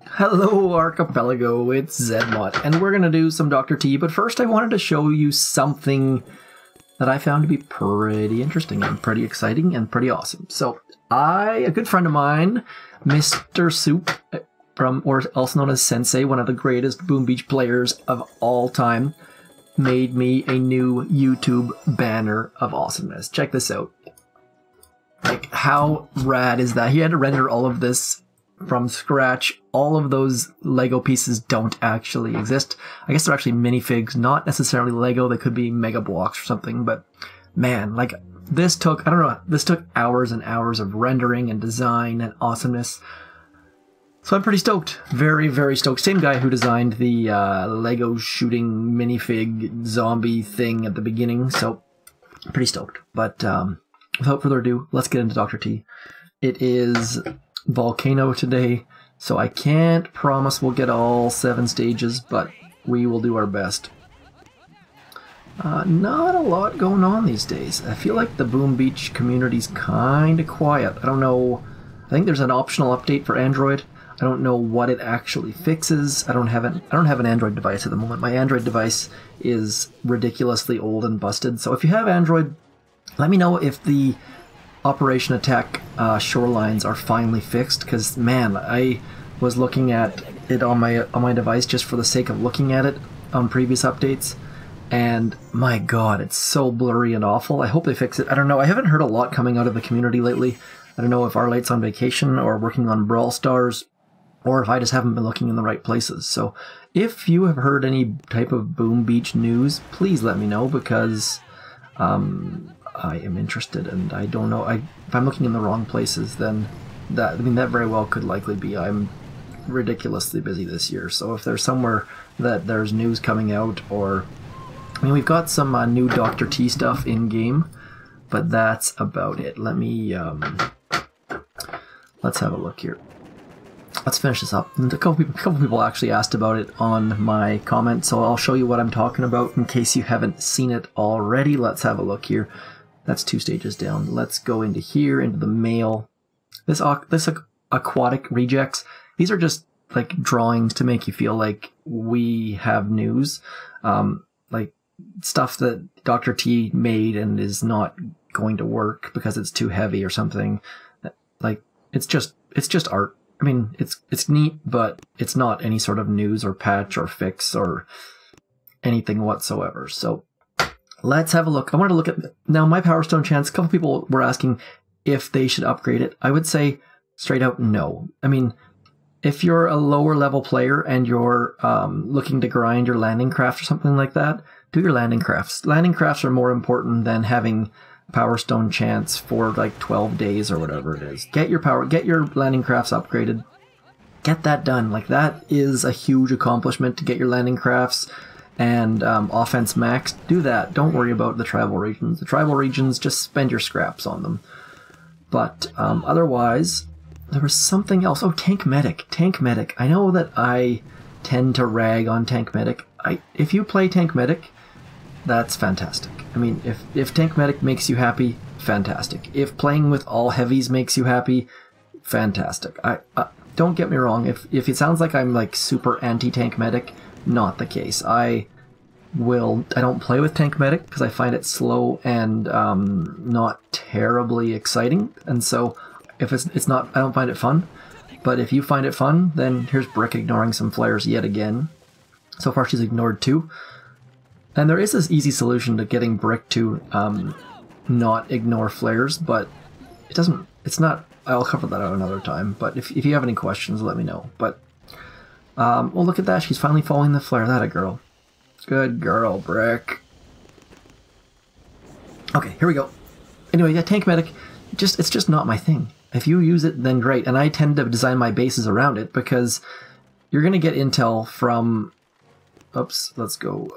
Hello Archipelago, it's zmoT, and we're gonna do some Dr.T, but first I wanted to show you something that I found to be pretty interesting and pretty exciting and pretty awesome. So a good friend of mine, Mr. Soup, or also known as Sensei, one of the greatest Boom Beach players of all time, made me a new YouTube banner of awesomeness. Check this out. Like, how rad is that? He had to render all of this from scratch. All of those Lego pieces don't actually exist. I guess they're actually minifigs, not necessarily Lego. They could be Mega Blocks or something, but man, like, this took, I don't know, this took hours and hours of rendering and design and awesomeness. So I'm pretty stoked. Very, very stoked. Same guy who designed the Lego shooting minifig zombie thing at the beginning, so pretty stoked. But without further ado, let's get into Dr.T. It is Volcano today, so I can't promise we'll get all 7 stages, but we will do our best. Not a lot going on these days. I feel like the Boom Beach community's kind of quiet. I don't know. I think there's an optional update for Android. I don't know what it actually fixes. I don't have an Android device at the moment. My Android device is ridiculously old and busted. So if you have Android, let me know if the Operation Attack shorelines are finally fixed, because man, I was looking at it on my device just for the sake of looking at it on previous updates, and my god, it's so blurry and awful. I hope they fix it. I don't know. I haven't heard a lot coming out of the community lately. I don't know if Arlate's on vacation or working on Brawl Stars, or if I just haven't been looking in the right places. So if you have heard any type of Boom Beach news, please let me know, because I am interested, and I don't know. If I'm looking in the wrong places, then that very well could likely be. I'm ridiculously busy this year, so if there's somewhere that there's news coming out, or we've got some new Dr.T stuff in game, but that's about it. Let me let's have a look here. Let's finish this up. And a couple people actually asked about it on my comment, so I'll show you what I'm talking about in case you haven't seen it already. Let's have a look here. That's 2 stages down. Let's go into here, into the mail. This aquatic rejects, these are just like drawings to make you feel like we have news. Like stuff that Dr.T made and is not going to work because it's too heavy or something. Like, it's just art. I mean, it's neat, but it's not any sort of news or patch or fix or anything whatsoever. So let's have a look. I wanted to look at, now, my Power Stone chance. A couple people were asking if they should upgrade it. I would say straight out no. I mean, if you're a lower level player and you're looking to grind your landing craft or something like that, do your landing crafts. Landing crafts are more important than having Power Stone chance for like 12 days or whatever it is. Get your landing crafts upgraded. Get that done. Like, that is a huge accomplishment, to get your landing crafts and offense maxed. Do that. Don't worry about the tribal regions. The tribal regions, just spend your scraps on them. But otherwise, there was something else. Oh, Tank Medic. Tank Medic. I know that I tend to rag on Tank Medic. If you play Tank Medic, that's fantastic. I mean, if Tank Medic makes you happy, fantastic. If playing with all heavies makes you happy, fantastic. Don't get me wrong. If it sounds like I'm like super anti-Tank Medic, not the case. I don't play with Tank Medic because I find it slow and not terribly exciting, and so if it's not, I don't find it fun. But if you find it fun, then here's Brick ignoring some flares yet again. So far she's ignored 2. And there is this easy solution to getting Brick to not ignore flares, but it's not, I'll cover that out another time. But if you have any questions, let me know. But well, look at that, she's finally following the flare. That a girl. Good girl, Brick. Okay, here we go. Anyway, yeah, Tank Medic, it's just not my thing. If you use it, then great. And I tend to design my bases around it, because you're going to get intel from... Oops, let's go.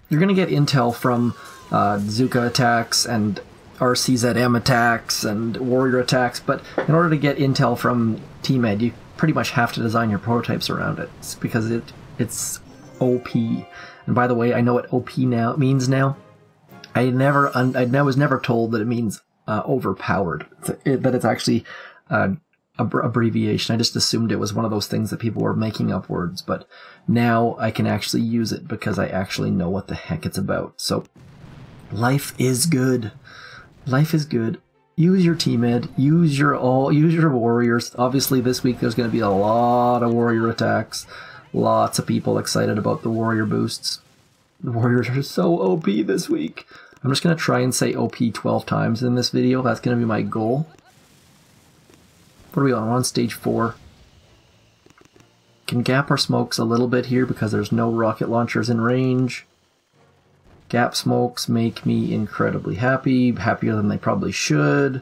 You're going to get intel from Zooka attacks and RCZM attacks and warrior attacks, but in order to get intel from T-Med, you pretty much have to design your prototypes around it. It's because it's OP. And by the way, I know what OP means now. I was never told that it means overpowered. That it's actually abbreviation. I just assumed it was one of those things that people were making up words, but now I can actually use it because I actually know what the heck it's about. So life is good. Life is good. Use your T-Med, use your warriors. Obviously this week there's going to be a lot of warrior attacks. Lots of people excited about the warrior boosts. The warriors are so OP this week. I'm just going to try and say OP 12 times in this video. That's going to be my goal. What are we on? We're on stage 4. Can gap our smokes a little bit here because there's no rocket launchers in range. Gap smokes make me incredibly happy. Happier than they probably should.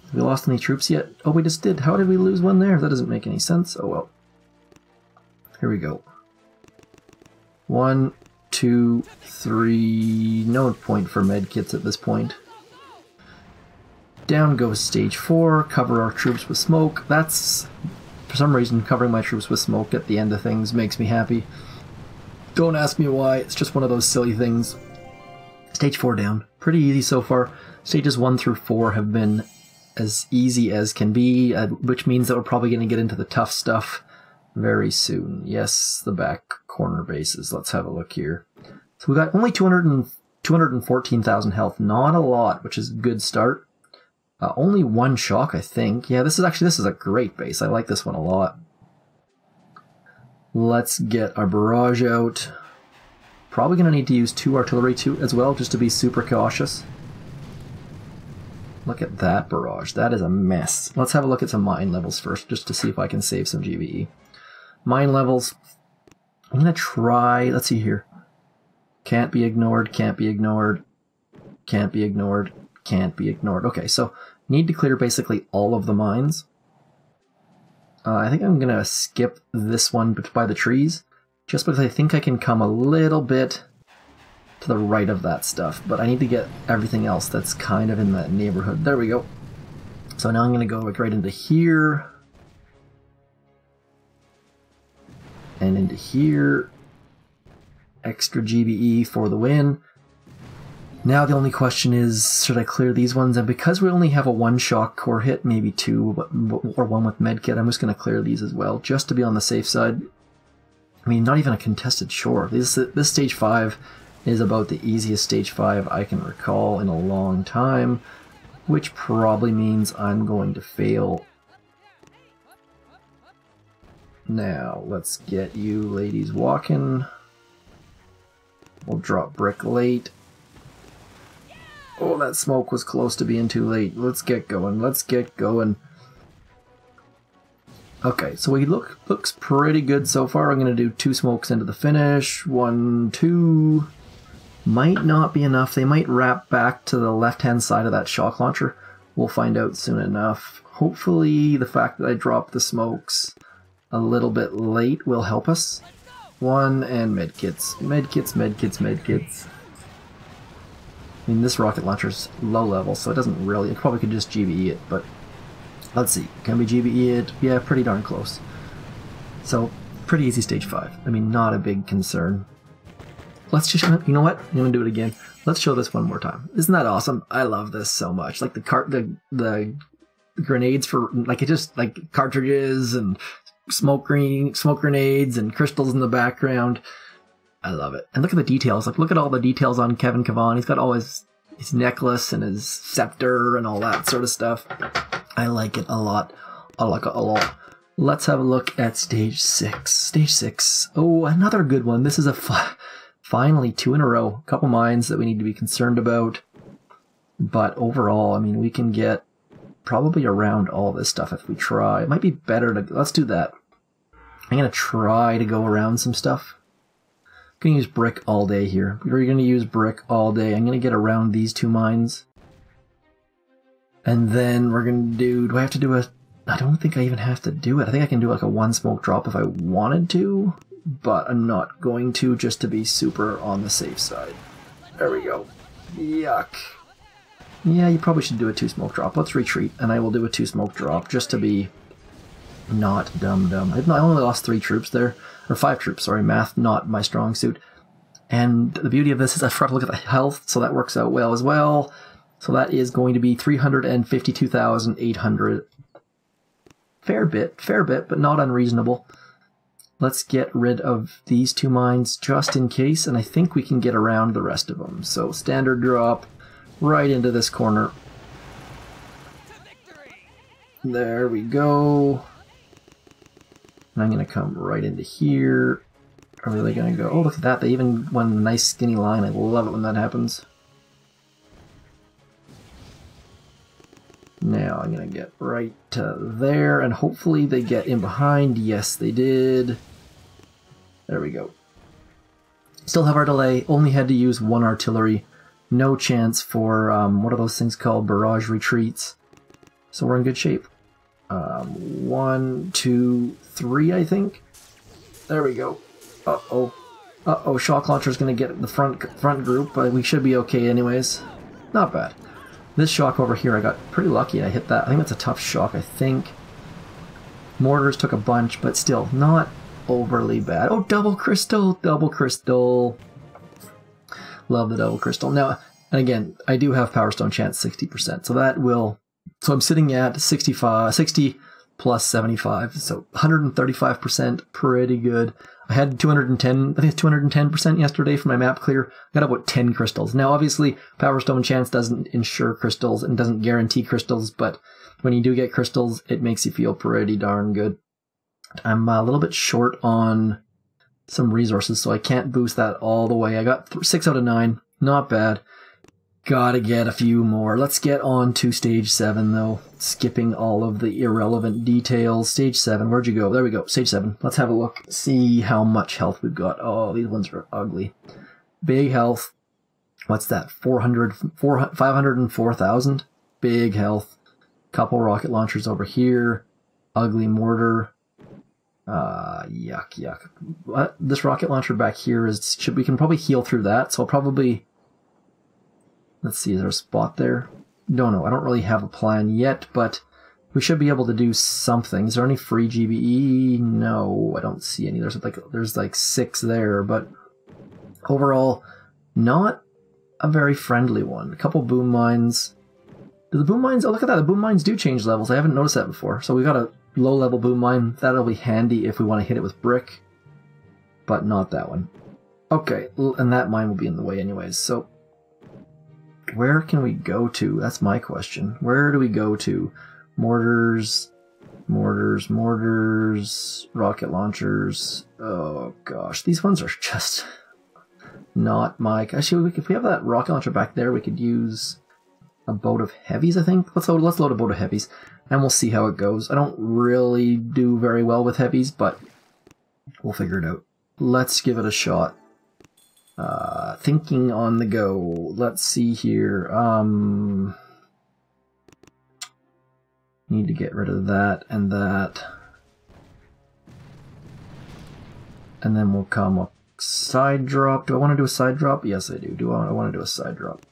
Have we lost any troops yet? Oh, we just did. How did we lose one there? That doesn't make any sense. Oh well. Here we go. 1, 2, 3. No point for medkits at this point. Down goes stage 4. Cover our troops with smoke. That's, for some reason, covering my troops with smoke at the end of things makes me happy. Don't ask me why, it's just one of those silly things. Stage 4 down. Pretty easy so far. Stages 1 through 4 have been as easy as can be, which means that we're probably going to get into the tough stuff very soon. Yes, the back corner bases. Let's have a look here. So we got only 214,000 health. Not a lot, which is a good start. Only 1 shock, I think. Yeah, this is a great base. I like this one a lot. Let's get our barrage out. Probably going to need to use 2 artillery too as well, just to be super cautious. Look at that barrage. That is a mess. Let's have a look at some mine levels first, just to see if I can save some GBE. Mine levels. I'm going to try... Let's see here. Can't be ignored, can't be ignored, can't be ignored, can't be ignored. Okay, so need to clear basically all of the mines. I think I'm going to skip this one by the trees, just because I think I can come a little bit to the right of that stuff, but I need to get everything else that's kind of in that neighborhood. There we go. So now I'm going to go right into here, and into here. Extra GBE for the win. Now the only question is, should I clear these ones? And because we only have a 1 shock core hit, maybe 2, or 1 with medkit, I'm just going to clear these as well, just to be on the safe side. I mean, not even a contested shore. This stage 5 is about the easiest stage 5 I can recall in a long time, which probably means I'm going to fail. Now, let's get you ladies walking. We'll drop brick late. Oh, that smoke was close to being too late. Let's get going. Let's get going. Okay, so we looks pretty good so far. I'm going to do 2 smokes into the finish. 1, 2. Might not be enough. They might wrap back to the left-hand side of that shock launcher. We'll find out soon enough. Hopefully the fact that I dropped the smokes a little bit late will help us. 1 and medkits. Medkits, medkits, medkits. I mean, this rocket launcher's low level, so it doesn't really... It probably could just GBE it, but... Let's see. Can we GBE it? Yeah, pretty darn close. So, pretty easy stage 5. I mean, not a big concern. Let's just... You know what? I'm gonna do it again. Let's show this one more time. Isn't that awesome? I love this so much. Like, the grenades for... Like, it just... Like, cartridges and smoke grenades and crystals in the background. I love it. And look at the details. Like, look at all the details on Kevin Cavan. He's got all his necklace and his scepter and all that sort of stuff. I like it a lot. I like it a lot. Let's have a look at stage 6. Stage 6. Oh, another good one. This is a finally 2 in a row. A couple mines that we need to be concerned about. But overall, I mean, we can get probably around all this stuff if we try. It might be better to... Let's do that. I'm going to try to go around some stuff. I'm going to use brick all day here. We're going to use brick all day. I'm going to get around these 2 mines. And then we're going to do... Do I have to do a... I don't think I even have to do it. I think I can do like a 1 smoke drop if I wanted to. But I'm not going to, just to be super on the safe side. There we go. Yuck. Yeah, you probably should do a 2 smoke drop. Let's retreat, and I will do a 2 smoke drop, just to be not dumb. I only lost 3 troops there. Or 5 troops, sorry. Math, not my strong suit. And the beauty of this is I forgot to look at the health, so that works out well as well. So that is going to be 352,800. Fair bit, but not unreasonable. Let's get rid of these 2 mines just in case, and I think we can get around the rest of them. So standard drop right into this corner. There we go. And I'm going to come right into here. Are they going to go? Oh, look at that. They even went a nice skinny line. I love it when that happens. Now I'm going to get right to there, and hopefully they get in behind. Yes, they did. There we go. Still have our delay. Only had to use 1 artillery. No chance for, what are those things called? Barrage retreats. So we're in good shape. 1, 2, 3, I think. There we go. Uh-oh. Uh-oh, shock launcher's going to get the front group, but we should be okay anyways. Not bad. This shock over here, I got pretty lucky. I hit that. I think that's a tough shock, I think. Mortars took a bunch, but still not overly bad. Oh, double crystal! Double crystal! Love the double crystal. Now, and again, I do have Power Stone chance 60%, so that will... So I'm sitting at 60 plus 75, so 135%, pretty good. I had 210, I think it's 210% yesterday for my map clear. I got about 10 crystals. Now, obviously, Power Stone chance doesn't ensure crystals and doesn't guarantee crystals, but when you do get crystals, it makes you feel pretty darn good. I'm a little bit short on some resources, so I can't boost that all the way. I got 6 out of 9, not bad. Gotta get a few more. Let's get on to stage 7, though. Skipping all of the irrelevant details. Stage 7, where'd you go? There we go, stage 7. Let's have a look, see how much health we've got. Oh, these ones are ugly. Big health. What's that? 504,000? Big health. Couple rocket launchers over here. Ugly mortar. Yuck. What? This rocket launcher back here is... we can probably heal through that, so I'll probably... Let's see, is there a spot there? No, I don't really have a plan yet, but we should be able to do something. Is there any free GBE? No, I don't see any. There's like 6 there, but overall, not a very friendly one. A couple boom mines. Do the boom mines... Oh, look at that. The boom mines do change levels. I haven't noticed that before. So we got a low-level boom mine. That'll be handy if we want to hit it with brick, but not that one. Okay, and that mine will be in the way anyways, so... Where can we go to? That's my question. Where do we go to? Mortars, rocket launchers. Oh gosh, these ones are just not my... Actually, if we have that rocket launcher back there, we could use a boat of heavies, I think. Let's load a boat of heavies, and we'll see how it goes. I don't really do very well with heavies, but we'll figure it out. Let's give it a shot. Thinking on the go. Let's see here. Need to get rid of that and that. And then we'll come up side drop. Do I want to do a side drop? Yes, I do. I want to do a side drop.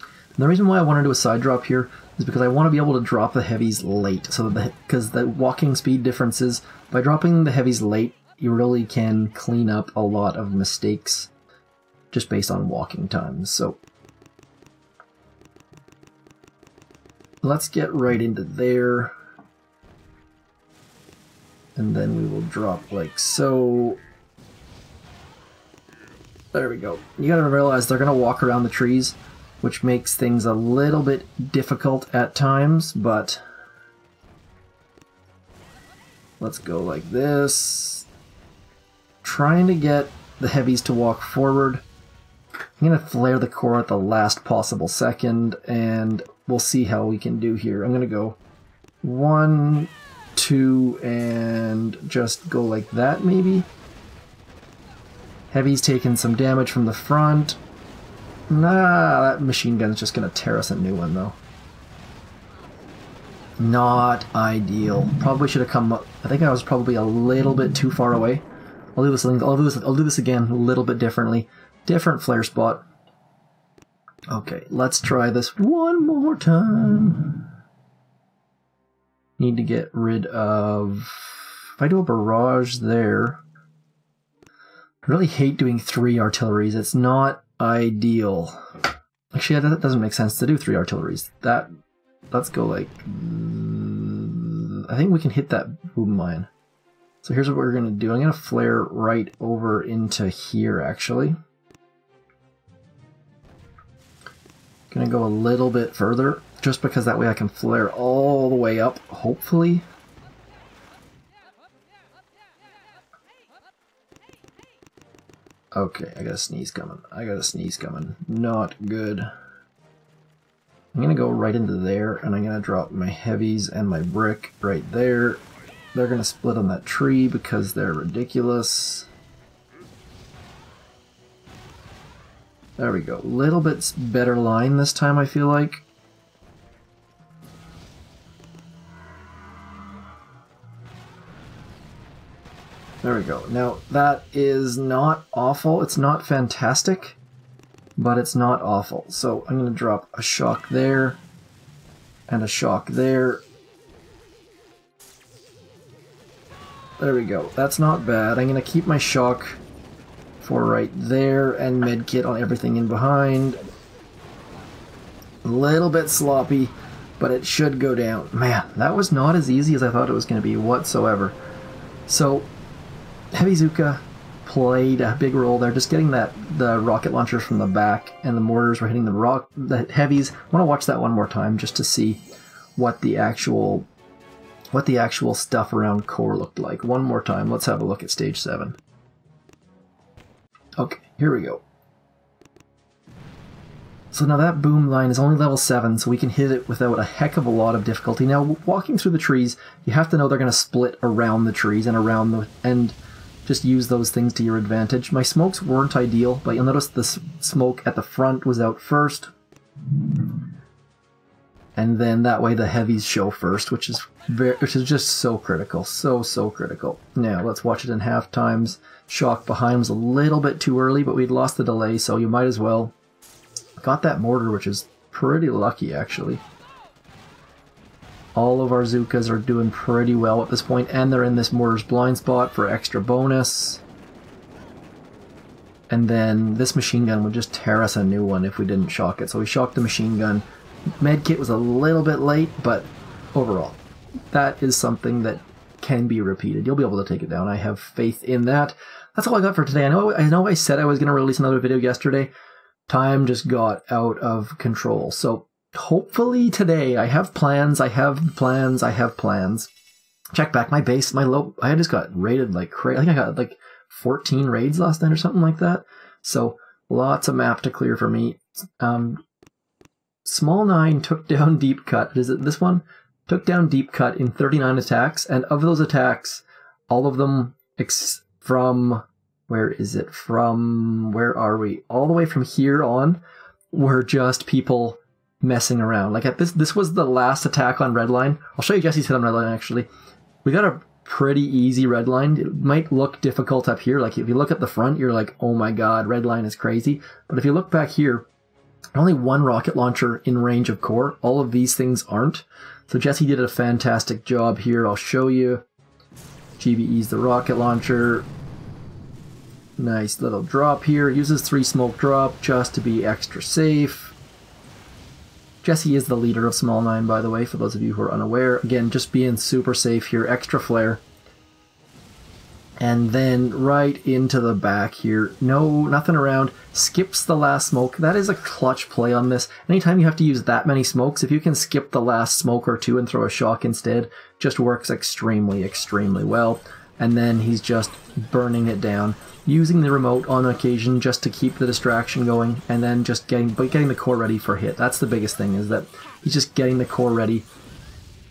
And the reason why I want to do a side drop here is because I want to be able to drop the heavies late. So because the walking speed differences, by dropping the heavies late, you really can clean up a lot of mistakes just based on walking times. So let's get right into there. And then we will drop like so. There we go. You gotta realize they're gonna walk around the trees, which makes things a little bit difficult at times, but let's go like this. Trying to get the heavies to walk forward. I'm going to flare the core at the last possible second, and we'll see how we can do here. I'm going to go 1, 2, and just go like that, maybe. Heavy's taking some damage from the front. Nah, that machine gun's just going to tear us a new one, though. Not ideal. Probably should have come up. I think I was probably a little bit too far away. I'll do this again a little bit differently. Different flare spot. Okay, let's try this one more time. Need to get rid of... If I do a barrage there... I really hate doing 3 artilleries. It's not ideal. I Actually, that doesn't make sense to do 3 artilleries. Let's go like... I think we can hit that boom mine. So here's what we're going to do. I'm going to flare right over into here, actually. Going to go a little bit further, just because that way I can flare all the way up, hopefully. Okay, I got a sneeze coming. I got a sneeze coming. Not good. I'm going to go right into there, and I'm going to drop my heavies and my brick right there. They're going to split on that tree because they're ridiculous. There we go. Little bit better line this time, I feel like. There we go. Now, that is not awful. It's not fantastic, but it's not awful. So I'm going to drop a shock there and a shock there. There we go. That's not bad. I'm going to keep my shock for right there and medkit on everything in behind. A little bit sloppy, but it should go down. Man, that was not as easy as I thought it was going to be whatsoever. So, Heavy Zooka played a big role there, just getting the rocket launchers from the back, and the mortars were hitting the heavies. I want to watch that one more time just to see what the actual stuff around core looked like. One more time. Let's have a look at stage 7. Okay, here we go. So now that boom line is only level 7, so we can hit it without a heck of a lot of difficulty. Now, walking through the trees, you have to know they're going to split around the trees and around the... and just use those things to your advantage. My smokes weren't ideal, but you'll notice the smoke at the front was out first. And then that way the heavies show first, which is just so critical. So critical. Now, let's watch it in half times. Shock behind was a little bit too early, but we'd lost the delay, so you might as well. Got that mortar, which is pretty lucky, actually. All of our Zookas are doing pretty well at this point, and they're in this mortar's blind spot for extra bonus. And then this machine gun would just tear us a new one if we didn't shock it. So we shocked the machine gun. Medkit was a little bit late, but overall, that is something that can be repeated. You'll be able to take it down. I have faith in that. That's all I got for today. I know I said I was going to release another video yesterday. Time just got out of control. So hopefully today, I have plans. Check back my base, I just got raided like crazy. I think I got like 14 raids last night or something like that. So lots of map to clear for me. Small 9 took down Deep Cut. Is it this one? Took down Deep Cut in 39 attacks, and of those attacks, all of them from... Where is it? Where are we? All the way from here on were just people messing around. Like this was the last attack on Redline. I'll show you Jesse's hit on Redline, actually. We got a pretty easy Redline. It might look difficult up here. Like if you look at the front, you're like, oh my god, Redline is crazy. But if you look back here, only one rocket launcher in range of core. All of these things aren't. So Jesse did a fantastic job here. I'll show you. GBE's the rocket launcher. Nice little drop here. Uses 3 smoke drop just to be extra safe. Jesse is the leader of Small 9, by the way, for those of you who are unaware. Again, just being super safe here. Extra flare. And then right into the back here. No, nothing around. Skips the last smoke. That is a clutch play on this. Anytime you have to use that many smokes, if you can skip the last smoke or 2 and throw a shock instead, just works extremely, extremely well. And then he's just burning it down. Using the remote on occasion just to keep the distraction going, and then just getting the core ready for hit. That's the biggest thing, is that he's just getting the core ready.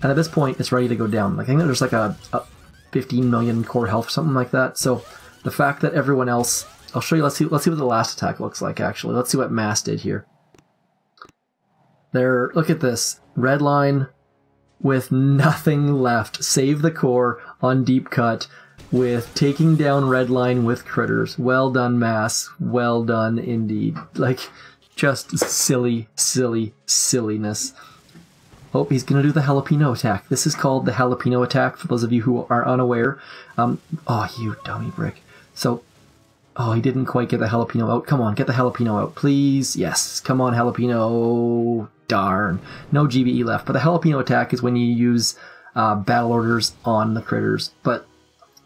And at this point, it's ready to go down. Like, I think there's like a 15 million core health or something like that. So the fact that everyone else... I'll show you, let's see what the last attack looks like, actually. Let's see what Mass did here. There, look at this. Red line with nothing left. Save the core on Deep Cut with taking down Redline with critters. Well done, Mass. Well done, indeed. Like, just silliness. Oh, he's going to do the jalapeno attack. This is called the jalapeno attack, for those of you who are unaware. Oh, you dummy brick. So, Oh, he didn't quite get the jalapeno out. Come on, get the jalapeno out, please. Yes, come on, jalapeno. Darn. No GBE left. But the jalapeno attack is when you use battle orders on the critters. But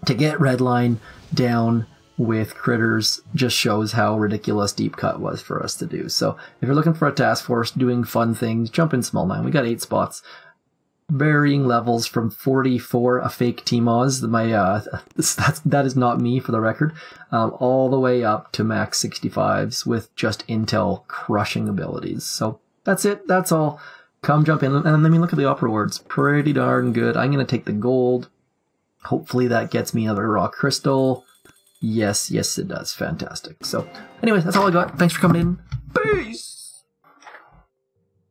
to get Redline down with critters just shows how ridiculous Deep Cut was for us to do. So if you're looking for a task force doing fun things, jump in Small 9. We got 8 spots. Varying levels from 44, a fake T-Moz, that is not me for the record, all the way up to max 65s with just intel crushing abilities. So that's it, that's all. Come jump in, and I mean, look at the op rewards, pretty darn good. I'm going to take the gold. Hopefully that gets me another raw crystal. Yes, it does, fantastic. So anyways, that's all I got. Thanks for coming in. Peace!